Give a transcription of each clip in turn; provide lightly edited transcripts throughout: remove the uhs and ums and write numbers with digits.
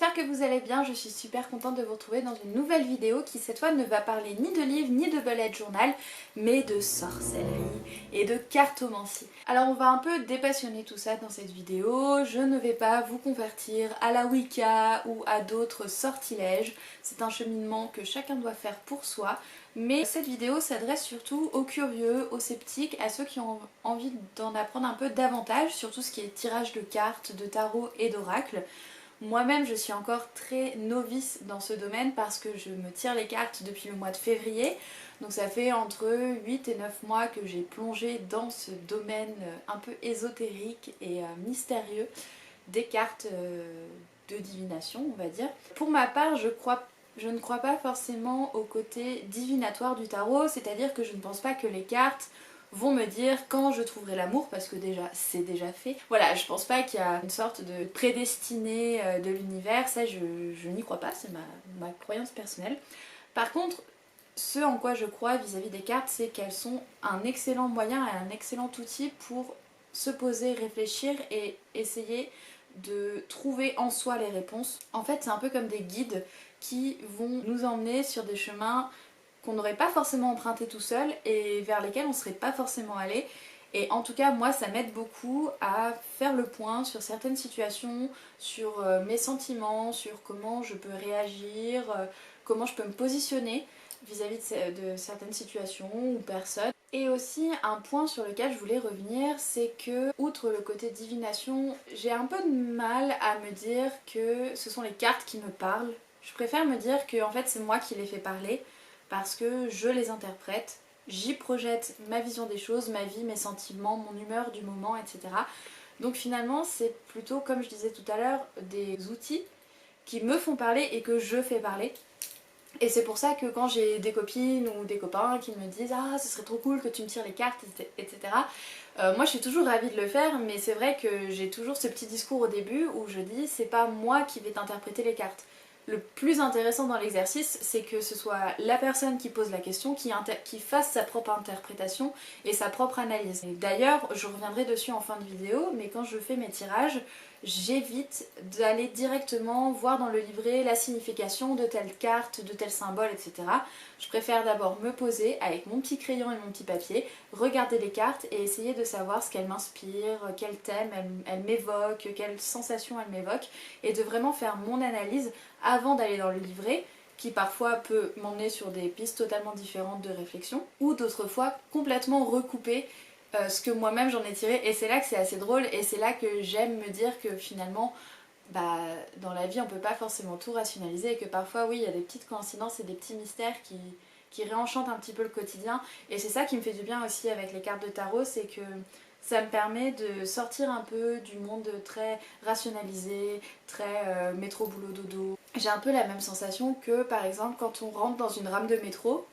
j'espère que vous allez bien, je suis super contente de vous retrouver dans une nouvelle vidéo qui cette fois ne va parler ni de livres ni de bullet journal, mais de sorcellerie et de cartomancie. Alors on va un peu dépassionner tout ça dans cette vidéo, je ne vais pas vous convertir à la Wicca ou à d'autres sortilèges, c'est un cheminement que chacun doit faire pour soi, mais cette vidéo s'adresse surtout aux curieux, aux sceptiques, à ceux qui ont envie d'en apprendre un peu davantage sur tout ce qui est tirage de cartes, de tarot et d'oracle. Moi-même je suis encore très novice dans ce domaine parce que je me tire les cartes depuis le mois de février. Donc ça fait entre 8 et 9 mois que j'ai plongé dans ce domaine un peu ésotérique et mystérieux des cartes de divination, on va dire. Pour ma part, je ne crois pas forcément au côté divinatoire du tarot, c'est-à-dire que je ne pense pas que les cartes vont me dire quand je trouverai l'amour, parce que déjà c'est déjà fait. Voilà, je pense pas qu'il y a une sorte de prédestiné de l'univers, ça je n'y crois pas, c'est ma croyance personnelle. Par contre, ce en quoi je crois vis-à-vis des cartes, c'est qu'elles sont un excellent moyen et un excellent outil pour se poser, réfléchir et essayer de trouver en soi les réponses. En fait, c'est un peu comme des guides qui vont nous emmener sur des chemins qu'on n'aurait pas forcément emprunté tout seul et vers lesquels on ne serait pas forcément allé. Et en tout cas, moi, ça m'aide beaucoup à faire le point sur certaines situations, sur mes sentiments, sur comment je peux réagir, comment je peux me positionner vis-à-vis de certaines situations ou personnes. Et aussi, un point sur lequel je voulais revenir, c'est que, outre le côté divination, j'ai un peu de mal à me dire que ce sont les cartes qui me parlent. Je préfère me dire que en fait, c'est moi qui les fais parler, parce que je les interprète, j'y projette ma vision des choses, ma vie, mes sentiments, mon humeur du moment, etc. Donc finalement c'est plutôt, comme je disais tout à l'heure, des outils qui me font parler et que je fais parler. Et c'est pour ça que quand j'ai des copines ou des copains qui me disent « Ah, ce serait trop cool que tu me tires les cartes, etc. » moi je suis toujours ravie de le faire, mais c'est vrai que j'ai toujours ce petit discours au début où je dis « C'est pas moi qui vais t'interpréter les cartes. » Le plus intéressant dans l'exercice, c'est que ce soit la personne qui pose la question, qui fasse sa propre interprétation et sa propre analyse. D'ailleurs, je reviendrai dessus en fin de vidéo, mais quand je fais mes tirages, j'évite d'aller directement voir dans le livret la signification de telle carte, de tel symbole, etc. Je préfère d'abord me poser avec mon petit crayon et mon petit papier, regarder les cartes et essayer de savoir ce qu'elles m'inspirent, quel thème elles m'évoquent, quelles sensations elles m'évoquent, et de vraiment faire mon analyse avant d'aller dans le livret, qui parfois peut m'emmener sur des pistes totalement différentes de réflexion, ou d'autres fois complètement recouper ce que moi-même j'en ai tiré. Et c'est là que c'est assez drôle, et c'est là que j'aime me dire que finalement, dans la vie on peut pas forcément tout rationaliser, et que parfois oui, il y a des petites coïncidences et des petits mystères qui réenchantent un petit peu le quotidien. Et c'est ça qui me fait du bien aussi avec les cartes de tarot, c'est que ça me permet de sortir un peu du monde très rationalisé, très métro boulot dodo. J'ai un peu la même sensation que par exemple quand on rentre dans une rame de métro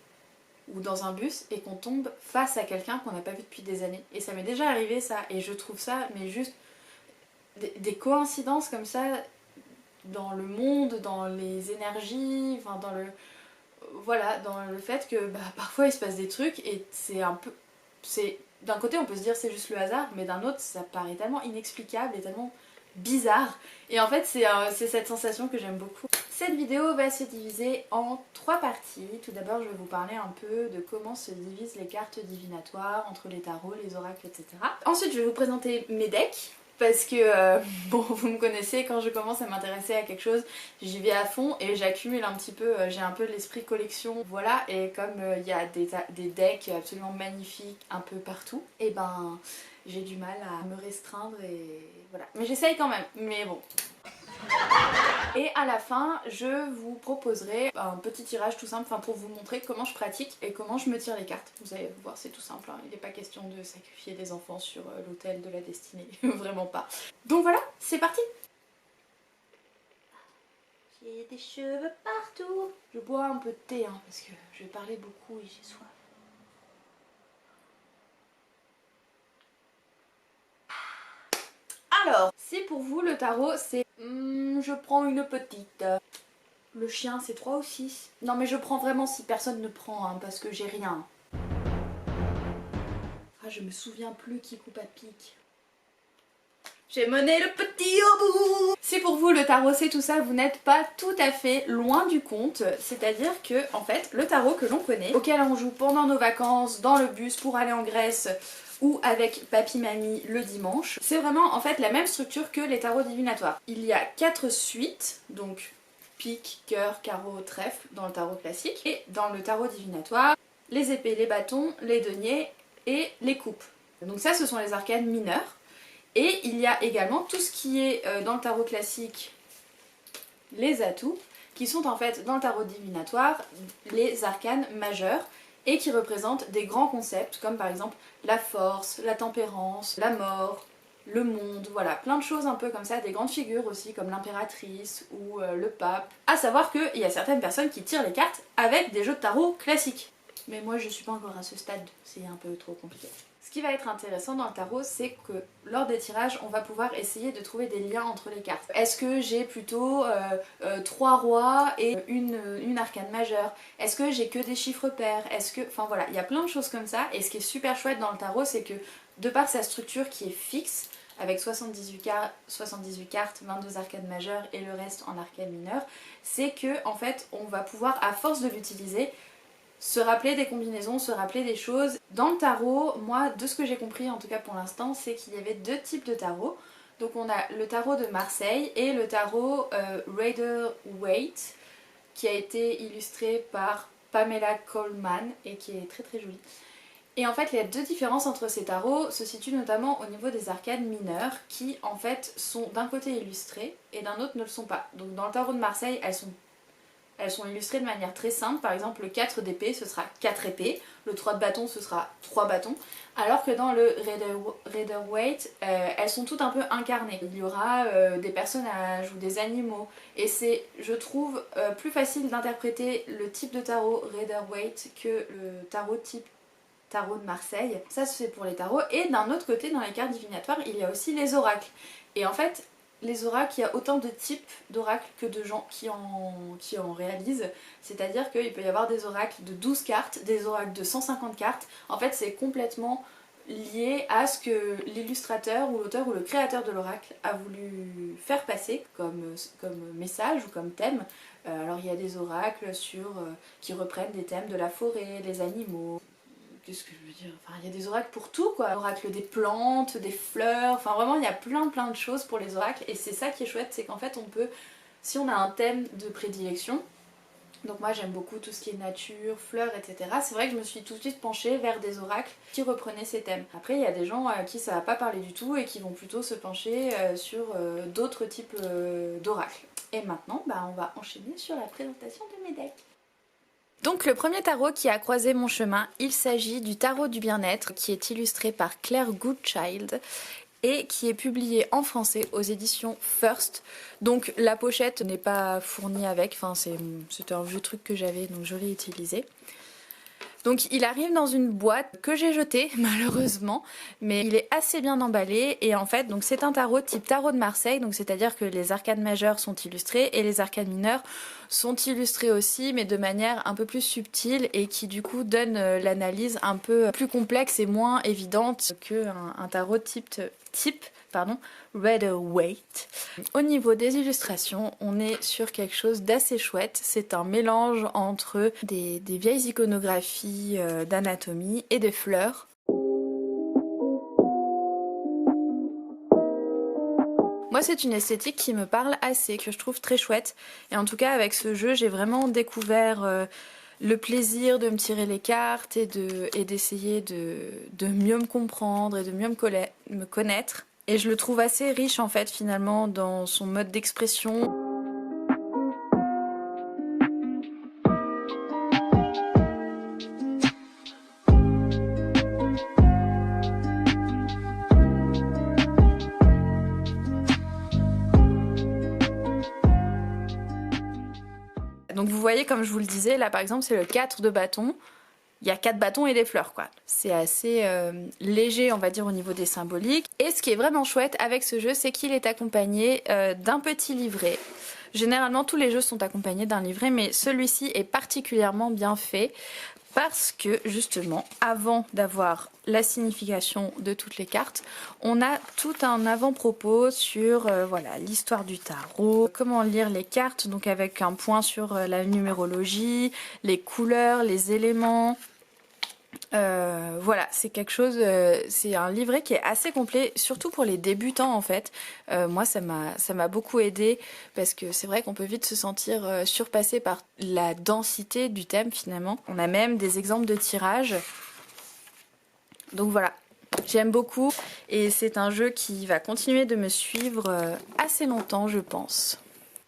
ou dans un bus et qu'on tombe face à quelqu'un qu'on n'a pas vu depuis des années. Et ça m'est déjà arrivé ça, et je trouve ça mais juste des coïncidences comme ça dans le monde, dans les énergies, enfin dans le... Voilà, dans le fait que parfois il se passe des trucs et c'est un peu... D'un côté on peut se dire c'est juste le hasard, mais d'un autre ça paraît tellement inexplicable et tellement bizarre. Et en fait c'est cette sensation que j'aime beaucoup. Cette vidéo va se diviser en 3 parties. Tout d'abord je vais vous parler un peu de comment se divisent les cartes divinatoires entre les tarots, les oracles, etc. Ensuite je vais vous présenter mes decks. Parce que, bon, vous me connaissez, quand je commence à m'intéresser à quelque chose, j'y vais à fond et j'accumule un petit peu, j'ai un peu l'esprit collection, voilà. Et comme il y a des decks absolument magnifiques un peu partout, et j'ai du mal à me restreindre et voilà. Mais j'essaye quand même, mais bon. Et à la fin, je vous proposerai un petit tirage tout simple, pour vous montrer comment je pratique et comment je me tire les cartes. Vous allez voir, c'est tout simple, hein. Il n'est pas question de sacrifier des enfants sur l'autel de la destinée, vraiment pas. Donc voilà, c'est parti. J'ai des cheveux partout. Je bois un peu de thé, hein, parce que je vais parler beaucoup et j'ai soif. Alors, si pour vous le tarot c'est... je prends une petite... Le chien c'est 3 ou 6. Non mais je prends vraiment si personne ne prend, hein, parce que j'ai rien. Ah, je me souviens plus qui coupe à pic. J'ai mené le petit au bout. Si pour vous le tarot c'est tout ça, vous n'êtes pas tout à fait loin du compte. C'est-à-dire que en fait le tarot que l'on connaît, auquel on joue pendant nos vacances, dans le bus pour aller en Grèce ou avec papy mamie le dimanche, c'est vraiment en fait la même structure que les tarots divinatoires. Il y a 4 suites, donc pique, cœur, carreau, trèfle dans le tarot classique, et dans le tarot divinatoire, les épées, les bâtons, les deniers et les coupes. Donc ça ce sont les arcanes mineurs. Et il y a également tout ce qui est dans le tarot classique, les atouts, qui sont en fait dans le tarot divinatoire les arcanes majeurs et qui représentent des grands concepts comme par exemple la force, la tempérance, la mort, le monde, voilà, plein de choses un peu comme ça, des grandes figures aussi comme l'impératrice ou le pape. À savoir qu'il y a certaines personnes qui tirent les cartes avec des jeux de tarot classiques. Mais moi je suis pas encore à ce stade, c'est un peu trop compliqué. Ce qui va être intéressant dans le tarot, c'est que lors des tirages, on va pouvoir essayer de trouver des liens entre les cartes. Est-ce que j'ai plutôt 3 rois et une arcane majeure? Est-ce que j'ai que des chiffres pairs? Est-ce que... Enfin voilà, il y a plein de choses comme ça. Et ce qui est super chouette dans le tarot, c'est que de par sa structure qui est fixe, avec 78 cartes, 22 arcanes majeures et le reste en arcanes mineures, c'est que en fait, on va pouvoir, à force de l'utiliser, se rappeler des combinaisons, se rappeler des choses. Dans le tarot, moi, de ce que j'ai compris en tout cas pour l'instant, c'est qu'il y avait 2 types de tarot. Donc on a le tarot de Marseille et le tarot Rider-Waite, qui a été illustré par Pamela Coleman et qui est très très joli. Et en fait les 2 différences entre ces tarots se situent notamment au niveau des arcanes mineures qui en fait sont d'un côté illustrées et d'un autre ne le sont pas. Donc dans le tarot de Marseille, elles sont illustrées de manière très simple. Par exemple le 4 d'épée ce sera 4 épées, le 3 de bâton ce sera 3 bâtons, alors que dans le Rider-Waite elles sont toutes un peu incarnées. Il y aura des personnages ou des animaux et c'est, je trouve, plus facile d'interpréter le type de tarot Rider-Waite que le tarot type tarot de Marseille. Ça c'est pour les tarots. Et d'un autre côté, dans les cartes divinatoires, il y a aussi les oracles. Et en fait, les oracles, il y a autant de types d'oracles que de gens qui en réalisent. C'est-à-dire qu'il peut y avoir des oracles de 12 cartes, des oracles de 150 cartes. En fait, c'est complètement lié à ce que l'illustrateur ou l'auteur ou le créateur de l'oracle a voulu faire passer comme message ou comme thème. Alors il y a des oracles qui reprennent des thèmes de la forêt, les animaux. Qu'est-ce que je veux dire? Enfin, il y a des oracles pour tout quoi. Oracle des plantes, des fleurs, enfin vraiment il y a plein de choses pour les oracles et c'est ça qui est chouette, c'est qu'en fait on peut, si on a un thème de prédilection, donc moi j'aime beaucoup tout ce qui est nature, fleurs, etc. C'est vrai que je me suis tout de suite penchée vers des oracles qui reprenaient ces thèmes. Après il y a des gens à qui ça va pas parler du tout et qui vont plutôt se pencher sur d'autres types d'oracles. Et maintenant on va enchaîner sur la présentation de mes decks. Donc le premier tarot qui a croisé mon chemin, il s'agit du tarot du bien-être qui est illustré par Claire Goodchild et qui est publié en français aux éditions First. Donc la pochette n'est pas fournie avec, enfin c'était un vieux truc que j'avais donc je l'ai utilisé. Donc il arrive dans une boîte que j'ai jetée malheureusement, mais il est assez bien emballé et en fait donc c'est un tarot type tarot de Marseille, donc c'est-à-dire que les arcanes majeures sont illustrées et les arcanes mineures sont illustrées aussi mais de manière un peu plus subtile et qui du coup donne l'analyse un peu plus complexe et moins évidente qu'un tarot type Rider-Waite. Au niveau des illustrations, on est sur quelque chose d'assez chouette. C'est un mélange entre des vieilles iconographies d'anatomie et des fleurs. Moi c'est une esthétique qui me parle assez, que je trouve très chouette. Et en tout cas avec ce jeu j'ai vraiment découvert le plaisir de me tirer les cartes et d'essayer de mieux me comprendre et de mieux me connaître. Et je le trouve assez riche en fait finalement dans son mode d'expression. Donc vous voyez comme je vous le disais, là par exemple c'est le 4 de bâton. Il y a 4 bâtons et des fleurs quoi. C'est assez léger on va dire au niveau des symboliques. Et ce qui est vraiment chouette avec ce jeu c'est qu'il est accompagné d'un petit livret. Généralement tous les jeux sont accompagnés d'un livret, mais celui-ci est particulièrement bien fait parce que justement avant d'avoir la signification de toutes les cartes, on a tout un avant-propos sur voilà, l'histoire du tarot, comment lire les cartes, donc avec un point sur la numérologie, les couleurs, les éléments. Voilà, c'est quelque chose, c'est un livret qui est assez complet, surtout pour les débutants en fait. Moi ça m'a beaucoup aidé parce que c'est vrai qu'on peut vite se sentir surpassé par la densité du thème finalement. On a même des exemples de tirages. Donc voilà, j'aime beaucoup et c'est un jeu qui va continuer de me suivre assez longtemps je pense.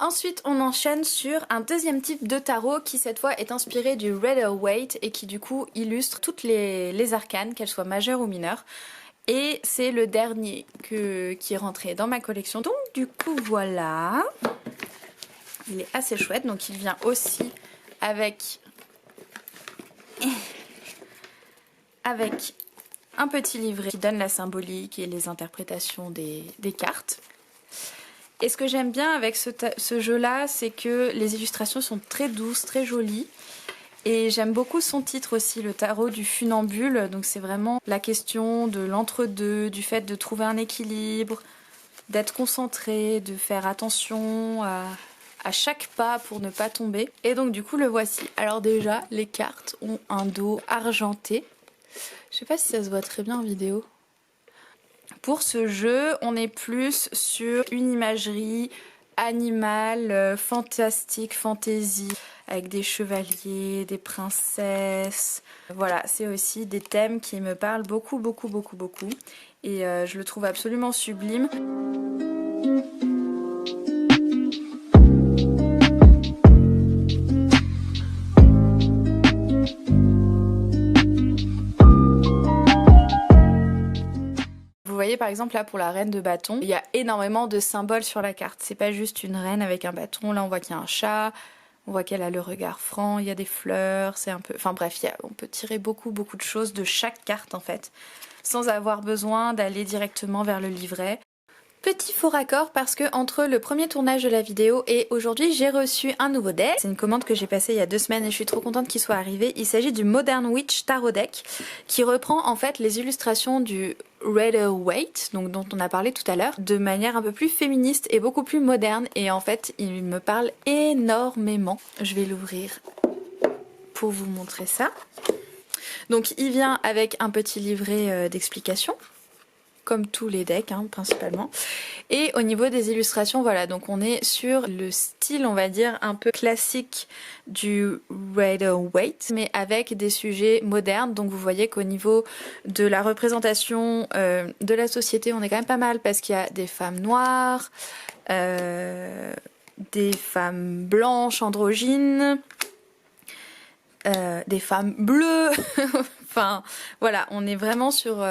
Ensuite, on enchaîne sur un deuxième type de tarot qui cette fois est inspiré du Rider-Waite et qui du coup illustre toutes les arcanes, qu'elles soient majeures ou mineures. Et c'est le dernier qui est rentré dans ma collection. Donc du coup voilà, il est assez chouette. Donc il vient aussi avec un petit livret qui donne la symbolique et les interprétations des cartes. Et ce que j'aime bien avec ce jeu-là, c'est que les illustrations sont très douces, très jolies. Et j'aime beaucoup son titre aussi, le tarot du funambule. Donc c'est vraiment la question de l'entre-deux, du fait de trouver un équilibre, d'être concentré, de faire attention à chaque pas pour ne pas tomber. Et donc du coup le voici. Alors déjà, les cartes ont un dos argenté. Je sais pas si ça se voit très bien en vidéo. Pour ce jeu, on est plus sur une imagerie animale, fantastique, fantasy, avec des chevaliers, des princesses. Voilà, c'est aussi des thèmes qui me parlent beaucoup, beaucoup, beaucoup, beaucoup. Et je le trouve absolument sublime. Vous voyez par exemple là pour la reine de bâton, il y a énormément de symboles sur la carte. C'est pas juste une reine avec un bâton, là on voit qu'il y a un chat, on voit qu'elle a le regard franc, il y a des fleurs, c'est un peu... Enfin bref, on peut tirer beaucoup de choses de chaque carte en fait, sans avoir besoin d'aller directement vers le livret. Petit faux raccord parce que entre le premier tournage de la vidéo et aujourd'hui j'ai reçu un nouveau deck. C'est une commande que j'ai passée il y a 2 semaines et je suis trop contente qu'il soit arrivé. Il s'agit du Modern Witch Tarot Deck qui reprend en fait les illustrations du Rider-Waite, donc dont on a parlé tout à l'heure, de manière un peu plus féministe et beaucoup plus moderne et en fait il me parle énormément. Je vais l'ouvrir pour vous montrer ça. Donc il vient avec un petit livret d'explications. Comme tous les decks hein, principalement. Et au niveau des illustrations, voilà, donc on est sur le style, on va dire, un peu classique du Rider-Waite, mais avec des sujets modernes. Donc vous voyez qu'au niveau de la représentation de la société, on est quand même pas mal parce qu'il y a des femmes noires, des femmes blanches, androgynes, des femmes bleues. Enfin voilà, on est vraiment sur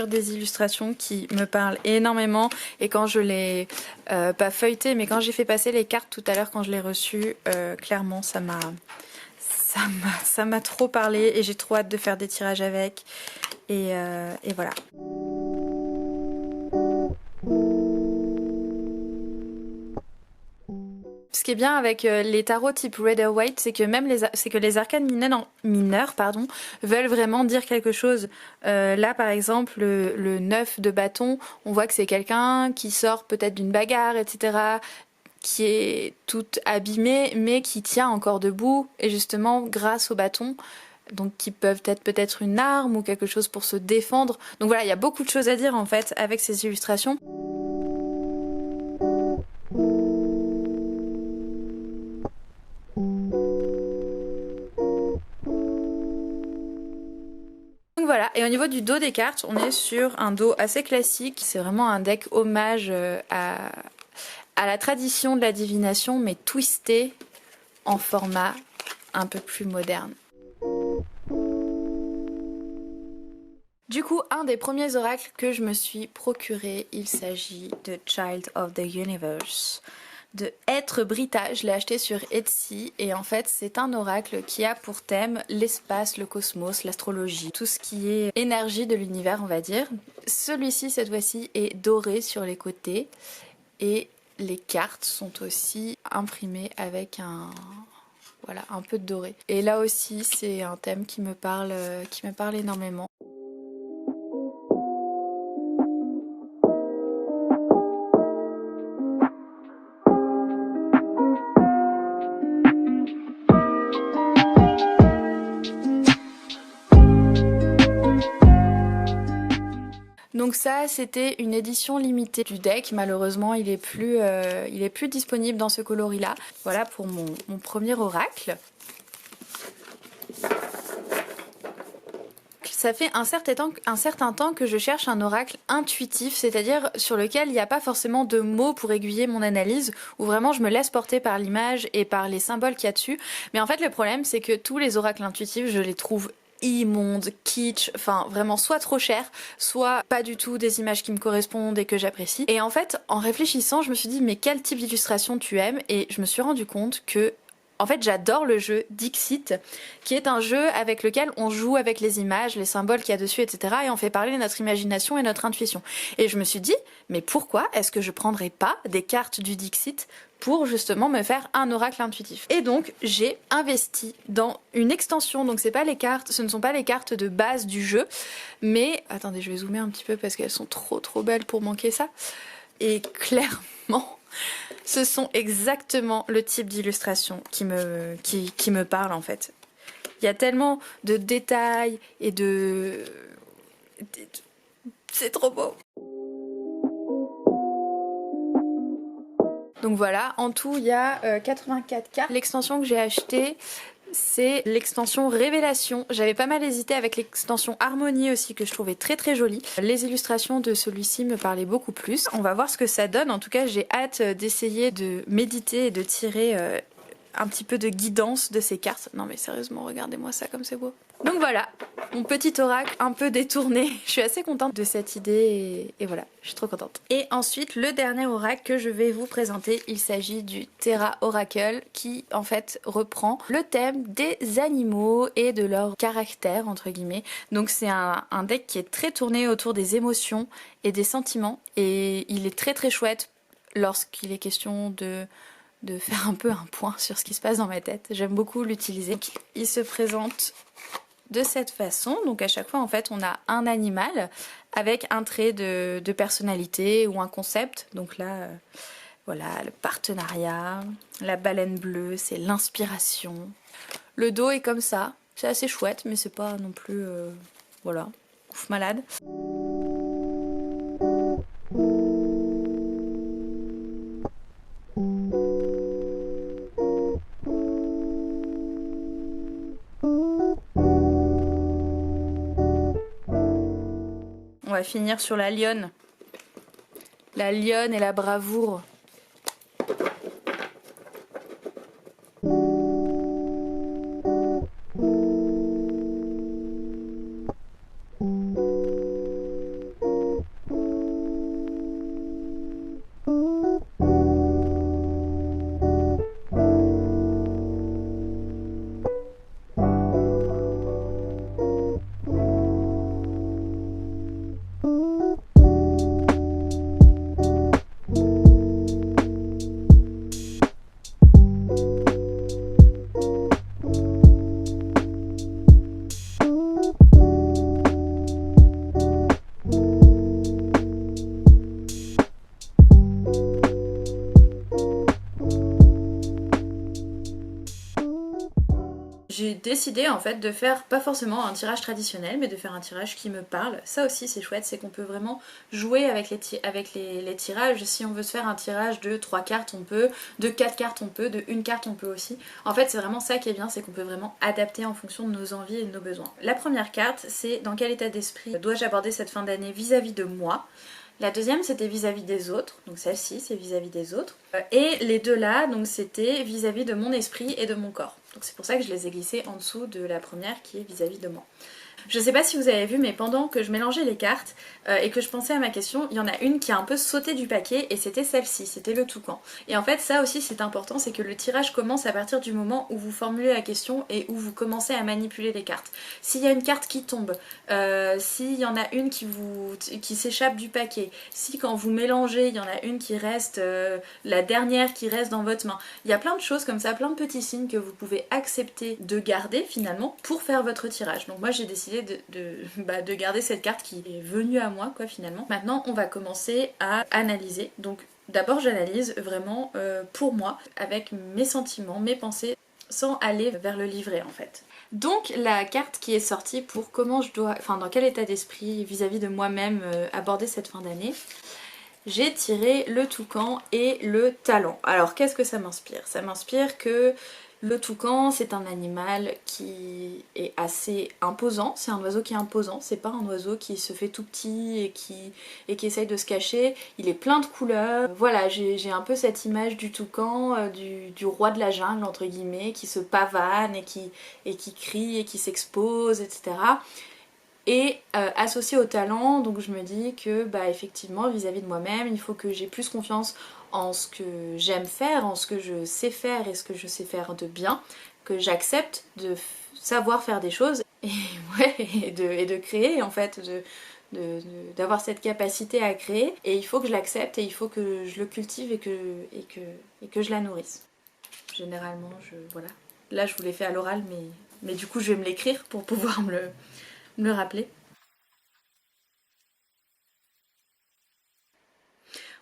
des illustrations qui me parlent énormément et quand je l'ai pas feuilleté, mais quand j'ai fait passer les cartes tout à l'heure quand je l'ai reçu, clairement ça m'a trop parlé et j'ai trop hâte de faire des tirages avec et voilà. Ce qui est bien avec les tarots type Rider-Waite, c'est que même les arcanes mineurs veulent vraiment dire quelque chose. Là par exemple le 9 de bâton, on voit que c'est quelqu'un qui sort peut-être d'une bagarre, etc., qui est toute abîmée mais qui tient encore debout et justement grâce au bâton, donc qui peuvent être peut-être une arme ou quelque chose pour se défendre. Donc voilà, il y a beaucoup de choses à dire en fait avec ces illustrations. Voilà, et au niveau du dos des cartes, on est sur un dos assez classique. C'est vraiment un deck hommage à la tradition de la divination, mais twisté en format un peu plus moderne. Du coup, un des premiers oracles que je me suis procuré, il s'agit de Child of the Universe, de Être Brita. Je l'ai acheté sur Etsy et en fait c'est un oracle qui a pour thème l'espace, le cosmos, l'astrologie, tout ce qui est énergie de l'univers on va dire. Celui-ci cette fois-ci est doré sur les côtés et les cartes sont aussi imprimé avec voilà, un peu de doré. Et là aussi c'est un thème qui me parle énormément. Donc ça, c'était une édition limitée du deck. Malheureusement, il est plus disponible dans ce coloris-là. Voilà pour mon premier oracle. Ça fait un certain temps que je cherche un oracle intuitif, c'est-à-dire sur lequel il n'y a pas forcément de mots pour aiguiller mon analyse, où vraiment je me laisse porter par l'image et par les symboles qu'il y a dessus. Mais en fait, le problème, c'est que tous les oracles intuitifs, je les trouve immonde, kitsch, enfin vraiment soit trop cher, soit pas du tout des images qui me correspondent et que j'apprécie. Et en fait, en réfléchissant, je me suis dit mais quel type d'illustration tu aimes? Et je me suis rendu compte que en fait, j'adore le jeu Dixit, qui est un jeu avec lequel on joue avec les images, les symboles qu'il y a dessus, etc. Et on fait parler notre imagination et notre intuition. Et je me suis dit, mais pourquoi est-ce que je prendrais pas des cartes du Dixit pour justement me faire un oracle intuitif? Et donc, j'ai investi dans une extension. Donc, c'est pas les cartes, ce ne sont pas les cartes de base du jeu, mais attendez, je vais zoomer un petit peu parce qu'elles sont trop belles pour manquer ça. Et clairement, ce sont exactement le type d'illustration qui me parle en fait. Il y a tellement de détails et de... C'est trop beau. Donc voilà, en tout il y a 84 cartes. L'extension que j'ai achetée, c'est l'extension Révélation. J'avais pas mal hésité avec l'extension Harmonie aussi que je trouvais très jolie. Les illustrations de celui-ci me parlaient beaucoup plus. On va voir ce que ça donne. En tout cas, j'ai hâte d'essayer de méditer et de tirer un petit peu de guidance de ces cartes. Non mais sérieusement, regardez-moi ça comme c'est beau. Donc voilà, mon petit oracle un peu détourné. Je suis assez contente de cette idée et voilà, je suis trop contente. Et ensuite, le dernier oracle que je vais vous présenter, il s'agit du Terra Oracle qui en fait reprend le thème des animaux et de leur caractère entre guillemets. Donc c'est un deck qui est très tourné autour des émotions et des sentiments et il est très chouette lorsqu'il est question de faire un peu un point sur ce qui se passe dans ma tête. J'aime beaucoup l'utiliser. Il se présente de cette façon, donc à chaque fois en fait on a un animal avec un trait de personnalité ou un concept, donc là voilà le partenariat, la baleine bleue c'est l'inspiration, le dos est comme ça, c'est assez chouette mais c'est pas non plus voilà, ouf malade. On va finir sur la lionne. La lionne et la bravoure. J'ai décidé en fait de faire pas forcément un tirage traditionnel mais de faire un tirage qui me parle. Ça aussi c'est chouette, c'est qu'on peut vraiment jouer avec les tirages. Si on veut se faire un tirage de 3 cartes on peut, de 4 cartes on peut, de 1 carte on peut aussi. En fait c'est vraiment ça qui est bien, c'est qu'on peut vraiment adapter en fonction de nos envies et de nos besoins. La première carte c'est dans quel état d'esprit dois-je aborder cette fin d'année vis-à-vis de moi. La deuxième c'était vis-à-vis des autres, donc celle-ci c'est vis-à-vis des autres. Et les deux là, donc c'était vis-à-vis de mon esprit et de mon corps. Donc c'est pour ça que je les ai glissés en dessous de la première qui est vis-à-vis de moi. Je sais pas si vous avez vu, mais pendant que je mélangeais les cartes et que je pensais à ma question, il y en a une qui a un peu sauté du paquet et c'était celle-ci, c'était le toucan. Et en fait ça aussi c'est important, c'est que le tirage commence à partir du moment où vous formulez la question et où vous commencez à manipuler les cartes. S'il y a une carte qui tombe, s'il y en a une qui s'échappe du paquet, si quand vous mélangez il y en a une qui reste, la dernière qui reste dans votre main, il y a plein de choses comme ça, plein de petits signes que vous pouvez accepter de garder finalement pour faire votre tirage. Donc moi j'ai décidé de garder cette carte qui est venue à moi quoi finalement. Maintenant on va commencer à analyser. Donc d'abord j'analyse vraiment pour moi avec mes sentiments, mes pensées, sans aller vers le livret en fait. Donc la carte qui est sortie pour comment je dois, enfin dans quel état d'esprit vis-à-vis de moi-même aborder cette fin d'année, j'ai tiré le toucan et le talent. Alors qu'est-ce que ça m'inspire? Ça m'inspire que le toucan c'est un animal qui est assez imposant, c'est un oiseau qui est imposant, c'est pas un oiseau qui se fait tout petit et qui essaye de se cacher, il est plein de couleurs. Voilà, j'ai un peu cette image du toucan, du roi de la jungle entre guillemets, qui se pavane et qui crie et qui s'expose, etc. Et associé au talent, donc je me dis que bah effectivement vis-à-vis de moi-même, il faut que j'ai plus confiance en ce que j'aime faire, en ce que je sais faire et ce que je sais faire de bien, que j'accepte de savoir faire des choses et, ouais, et de créer en fait, d'avoir cette capacité à créer, et il faut que je l'accepte et il faut que je le cultive et que je la nourrisse. Généralement, voilà. Là je vous l'ai fait à l'oral mais du coup je vais me l'écrire pour pouvoir me le rappeler.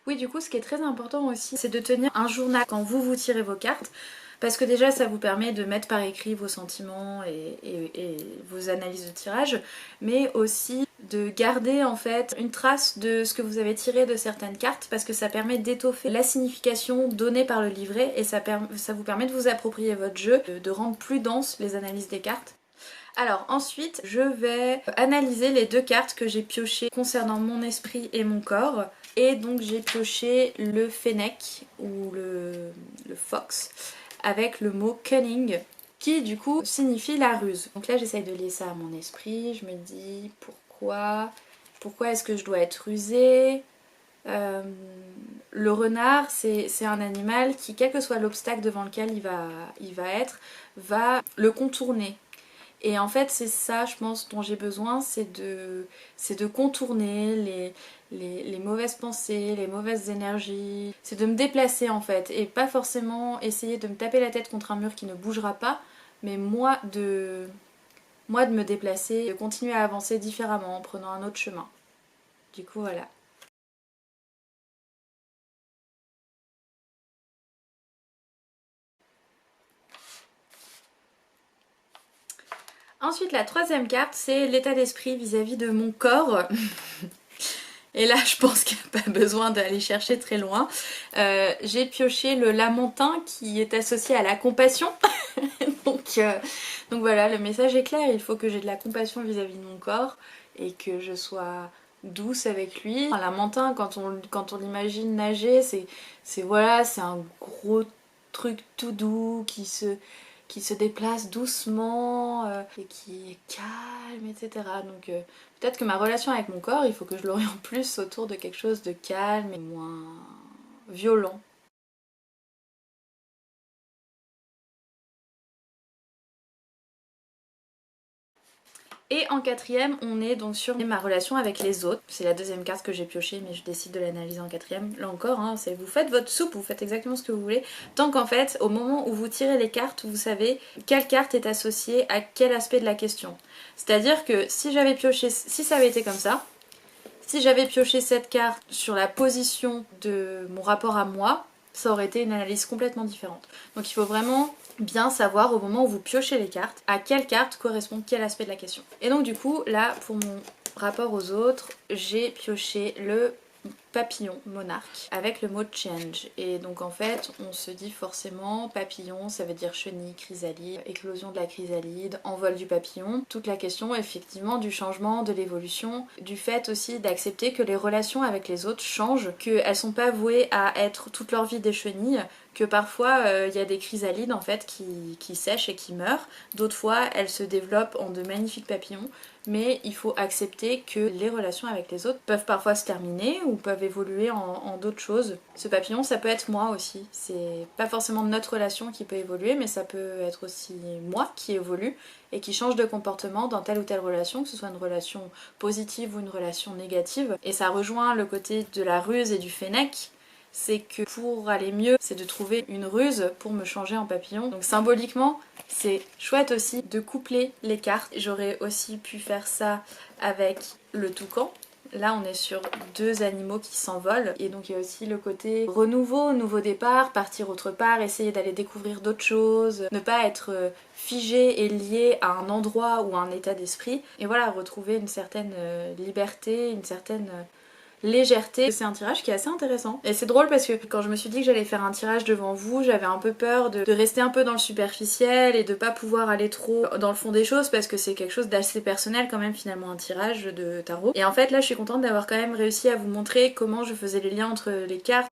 Oui, du coup, ce qui est très important aussi, c'est de tenir un journal quand vous tirez vos cartes, parce que déjà, ça vous permet de mettre par écrit vos sentiments et vos analyses de tirage, mais aussi de garder en fait une trace de ce que vous avez tiré de certaines cartes, parce que ça permet d'étoffer la signification donnée par le livret et ça vous permet de vous approprier votre jeu, de rendre plus dense les analyses des cartes. Alors ensuite, je vais analyser les deux cartes que j'ai piochées concernant mon esprit et mon corps. Et donc j'ai pioché le fennec ou le fox avec le mot cunning qui du coup signifie la ruse. Donc là j'essaye de lier ça à mon esprit, je me dis pourquoi est-ce que je dois être rusée. Le renard c'est un animal qui, quel que soit l'obstacle devant lequel il va être, va le contourner. Et en fait c'est ça je pense dont j'ai besoin, c'est de contourner les mauvaises pensées, les mauvaises énergies, c'est de me déplacer en fait, et pas forcément essayer de me taper la tête contre un mur qui ne bougera pas, mais moi de me déplacer, de continuer à avancer différemment en prenant un autre chemin. Du coup voilà. Ensuite la troisième carte c'est l'état d'esprit vis-à-vis de mon corps. Et là je pense qu'il n'y a pas besoin d'aller chercher très loin. J'ai pioché le lamentin qui est associé à la compassion. donc voilà, le message est clair, il faut que j'ai de la compassion vis-à-vis de mon corps et que je sois douce avec lui. Un lamentin, quand on l'imagine nager, c'est voilà, c'est un gros truc tout doux qui se déplace doucement et qui est calme, etc. Donc peut-être que ma relation avec mon corps, il faut que je l'oriente plus autour de quelque chose de calme et moins violent. Et en quatrième, on est donc sur ma relation avec les autres. C'est la deuxième carte que j'ai piochée, mais je décide de l'analyser en quatrième. Là encore, hein, vous faites votre soupe, vous faites exactement ce que vous voulez. Tant qu'en fait, au moment où vous tirez les cartes, vous savez quelle carte est associée à quel aspect de la question. C'est-à-dire que si j'avais pioché, si ça avait été comme ça, si j'avais pioché cette carte sur la position de mon rapport à moi, ça aurait été une analyse complètement différente. Donc il faut vraiment bien savoir au moment où vous piochez les cartes à quelle carte correspond quel aspect de la question. Et donc du coup là pour mon rapport aux autres, j'ai pioché le papillon monarque avec le mot change, et donc en fait on se dit forcément papillon ça veut dire chenille, chrysalide, éclosion de la chrysalide, envol du papillon, toute la question effectivement du changement, de l'évolution, du fait aussi d'accepter que les relations avec les autres changent, qu'elles sont pas vouées à être toute leur vie des chenilles, que parfois il y a des chrysalides en fait qui sèchent et qui meurent, d'autres fois elles se développent en de magnifiques papillons, mais il faut accepter que les relations avec les autres peuvent parfois se terminer ou peuvent évoluer en d'autres choses. Ce papillon, ça peut être moi aussi, c'est pas forcément notre relation qui peut évoluer, mais ça peut être aussi moi qui évolue et qui change de comportement dans telle ou telle relation, que ce soit une relation positive ou une relation négative. Et ça rejoint le côté de la ruse et du fennec, c'est que pour aller mieux, c'est de trouver une ruse pour me changer en papillon. Donc symboliquement, c'est chouette aussi de coupler les cartes. J'aurais aussi pu faire ça avec le toucan. Là on est sur deux animaux qui s'envolent et donc il y a aussi le côté renouveau, nouveau départ, partir autre part, essayer d'aller découvrir d'autres choses, ne pas être figé et lié à un endroit ou à un état d'esprit et voilà, retrouver une certaine liberté, une certaine légèreté. C'est un tirage qui est assez intéressant et c'est drôle parce que quand je me suis dit que j'allais faire un tirage devant vous, j'avais un peu peur de rester un peu dans le superficiel et de pas pouvoir aller trop dans le fond des choses parce que c'est quelque chose d'assez personnel quand même finalement, un tirage de tarot. Et en fait là je suis contente d'avoir quand même réussi à vous montrer comment je faisais les liens entre les cartes.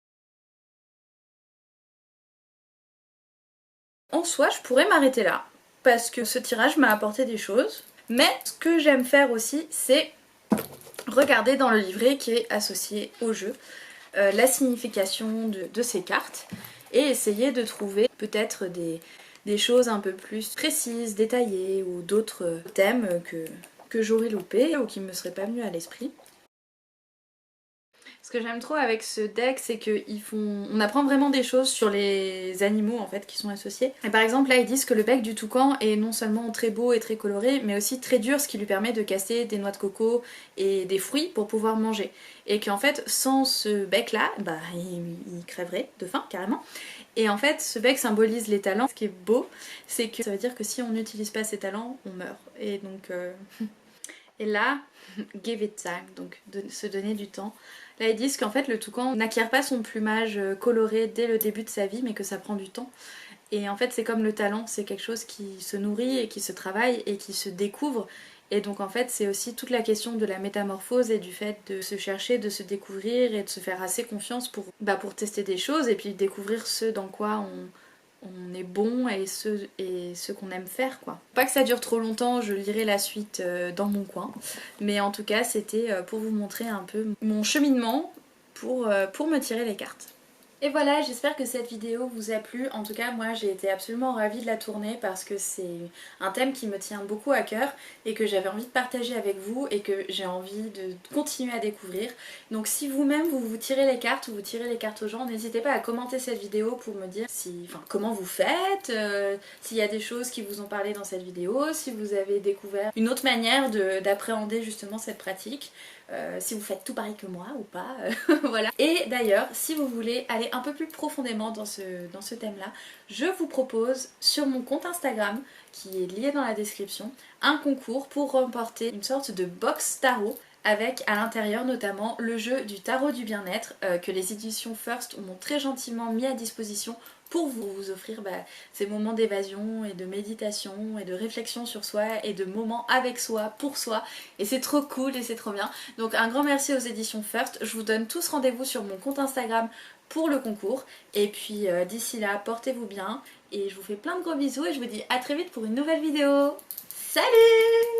En soi je pourrais m'arrêter là parce que ce tirage m'a apporté des choses, mais ce que j'aime faire aussi c'est regarder dans le livret qui est associé au jeu la signification de ces cartes et essayer de trouver peut-être des choses un peu plus précises, détaillées ou d'autres thèmes que j'aurais loupés ou qui me seraient pas venus à l'esprit. Ce que j'aime trop avec ce deck, c'est qu'on apprend vraiment des choses sur les animaux en fait qui sont associés. Et par exemple là ils disent que le bec du toucan est non seulement très beau et très coloré, mais aussi très dur, ce qui lui permet de casser des noix de coco et des fruits pour pouvoir manger. Et qu'en fait sans ce bec là, bah il crèverait de faim carrément. Et en fait ce bec symbolise les talents. Ce qui est beau, c'est que ça veut dire que si on n'utilise pas ses talents, on meurt. Et donc et là, give it time, donc se donner du temps. Là ils disent qu'en fait le toucan n'acquiert pas son plumage coloré dès le début de sa vie mais que ça prend du temps. Et en fait c'est comme le talent, c'est quelque chose qui se nourrit et qui se travaille et qui se découvre. Et donc en fait c'est aussi toute la question de la métamorphose et du fait de se chercher, de se découvrir et de se faire assez confiance pour tester des choses et puis découvrir ce dans quoi on est bon et ce qu'on aime faire quoi. Pas que ça dure trop longtemps, je lirai la suite dans mon coin, mais en tout cas c'était pour vous montrer un peu mon cheminement pour me tirer les cartes. Et voilà, j'espère que cette vidéo vous a plu. En tout cas, moi j'ai été absolument ravie de la tourner parce que c'est un thème qui me tient beaucoup à cœur et que j'avais envie de partager avec vous et que j'ai envie de continuer à découvrir. Donc si vous-même vous tirez les cartes ou vous tirez les cartes aux gens, n'hésitez pas à commenter cette vidéo pour me dire comment vous faites, s'il y a des choses qui vous ont parlé dans cette vidéo, si vous avez découvert une autre manière d'appréhender justement cette pratique. Si vous faites tout pareil que moi ou pas, voilà. Et d'ailleurs, si vous voulez aller un peu plus profondément dans ce thème-là, je vous propose sur mon compte Instagram, qui est lié dans la description, un concours pour remporter une sorte de box tarot avec à l'intérieur notamment le jeu du tarot du bien-être que les éditions First m'ont très gentiment mis à disposition pour vous offrir ces moments d'évasion et de méditation et de réflexion sur soi et de moments avec soi, pour soi, et c'est trop cool et c'est trop bien. Donc un grand merci aux éditions First, je vous donne tous rendez-vous sur mon compte Instagram pour le concours et puis d'ici là portez-vous bien et je vous fais plein de gros bisous et je vous dis à très vite pour une nouvelle vidéo. Salut!